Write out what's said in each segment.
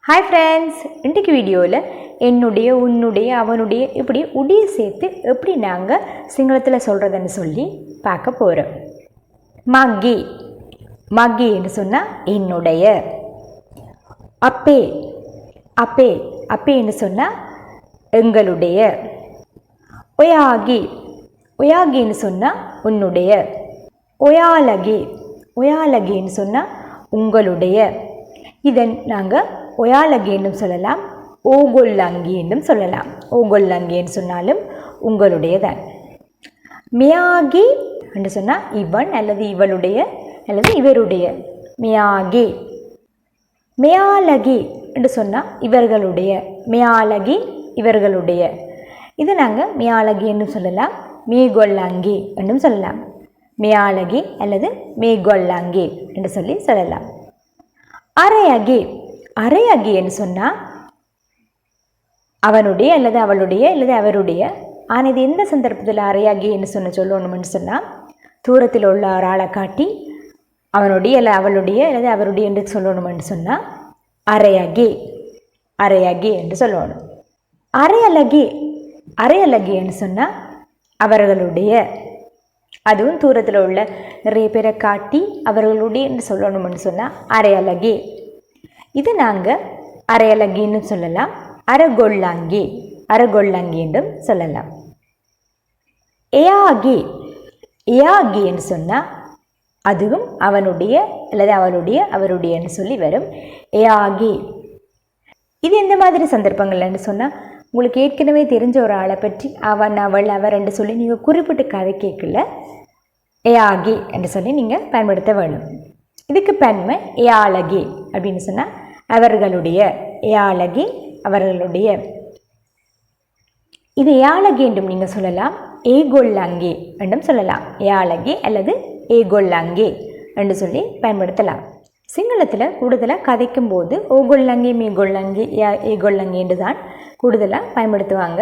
Hi friends, இன்றைக்கு வீடியோவில் என்னுடைய உன்னுடைய அவனுடைய இப்படி உடைய சேர்த்து எப்படி நாங்கள் சிங்களத்தில் சொல்கிறதுன்னு சொல்லி பார்க்க போகிறோம். மகி மகி என்று சொன்னால் என்னுடைய. அப்பே அப்பே அப்பே என்று சொன்னால் எங்களுடைய. ஒயாகி ஒயாகின்னு சொன்னால் உன்னுடைய. ஒயாலகி ஒயாலகின்னு சொன்னால் உங்களுடைய. இதன் நாங்கள் ஒயாலகி என்றும் சொல்லலாம், ஓகொல்லாங்கி என்றும் சொல்லலாம். ஓகொல்லாங்கி என்று சொன்னாலும் உங்களுடைய தான். மியாகி என்று சொன்னால் இவன் அல்லது இவளுடைய அல்லது இவருடைய. மியாகி. மியாலகி என்று சொன்னால் இவர்களுடைய. மியாலகி இவர்களுடைய. இது நாங்கள் மியாலகி என்றும் சொல்லலாம், மேகொல்லாங்கி என்றும் சொல்லலாம். மியாலகி அல்லது மேகொல்லாங்கி என்று சொல்லலாம். அரையகி அரையகி என்று சொன்னால் அவனுடைய அல்லது அவளுடைய அல்லது அவருடைய. ஆனால் இது எந்த சந்தர்ப்பத்தில் அரையகி என்று சொல்லணும்னு சொன்னால் தூரத்தில் உள்ள ஒரு ஆளை காட்டி அவனுடைய அல்லது அவளுடைய அல்லது அவருடைய என்று சொல்லணும்னு சொன்னால் அரையகி அரையகி என்று சொல்லணும். அரையலகி அரையலகி என்று சொன்னால் அவர்களுடைய. அதுவும் தூரத்தில் உள்ள நிறைய பேரை காட்டி அவர்களுடைய என்று சொல்லணும்னு சொன்னால் அரையலகி. இது நாங்கள் அரையலகின்னு சொல்லலாம், அரகொல்லாங்கி அரகொல்லாங்கி என்றும் சொல்லலாம். எயாகி எயாகி என்று சொன்னால் அதுவும் அவனுடைய அல்லது அவளுடைய அவருடையன்னு சொல்லி வரும். எயாகி. இது எந்த மாதிரி சந்தர்ப்பங்கள்னு சொன்னால் உங்களுக்கு ஏற்கனவே தெரிஞ்ச ஒரு ஆளை பற்றி அவன் அவள் அவர் என்று சொல்லி நீங்கள் குறிப்பிட்டு கதை கேட்கல எயாகி என்று சொல்லி நீங்கள் பயன்படுத்த வேணும். இதுக்கு பன்மை எயாலகி அப்படின்னு சொன்னால் அவர்களுடைய. எயாலகி அவர்களுடைய. இது எயாலகி என்றும் நீங்கள் சொல்லலாம், ஏகொல்லாங்கி என்றும் சொல்லலாம். எயாலகி அல்லது ஏகொல்லாங்கி என்று சொல்லி பயன்படுத்தலாம். சிங்களத்தில் கூடுதலாக கதைக்கும் போது ஓகொல்லாங்கி மேகொல்லாங்கி ஏகொல்லாங்கி என்று தான் கூடுதலாக பயன்படுத்துவாங்க.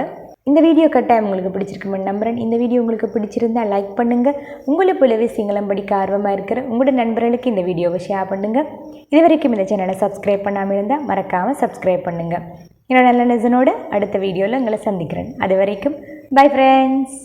இந்த வீடியோ கட்டாயம் உங்களுக்கு பிடிச்சிருக்குமென்னு நம்புகிறேன். இந்த வீடியோ உங்களுக்கு பிடிச்சிருந்தால் லைக் பண்ணுங்கள். உங்களை போலவே சிங்களம் படிக்க ஆர்வமாக இருக்கிற உங்களோட நண்பர்களுக்கு இந்த வீடியோவை ஷேர் பண்ணுங்கள். இது வரைக்கும் இந்த சேனலை சப்ஸ்கிரைப் பண்ணாமல் இருந்தால் மறக்காமல் சப்ஸ்கிரைப் பண்ணுங்கள். என்னோட நல்ல லெசனோட அடுத்த வீடியோவில் உங்களை சந்திக்கிறேன். அது வரைக்கும் பை ஃப்ரெண்ட்ஸ்.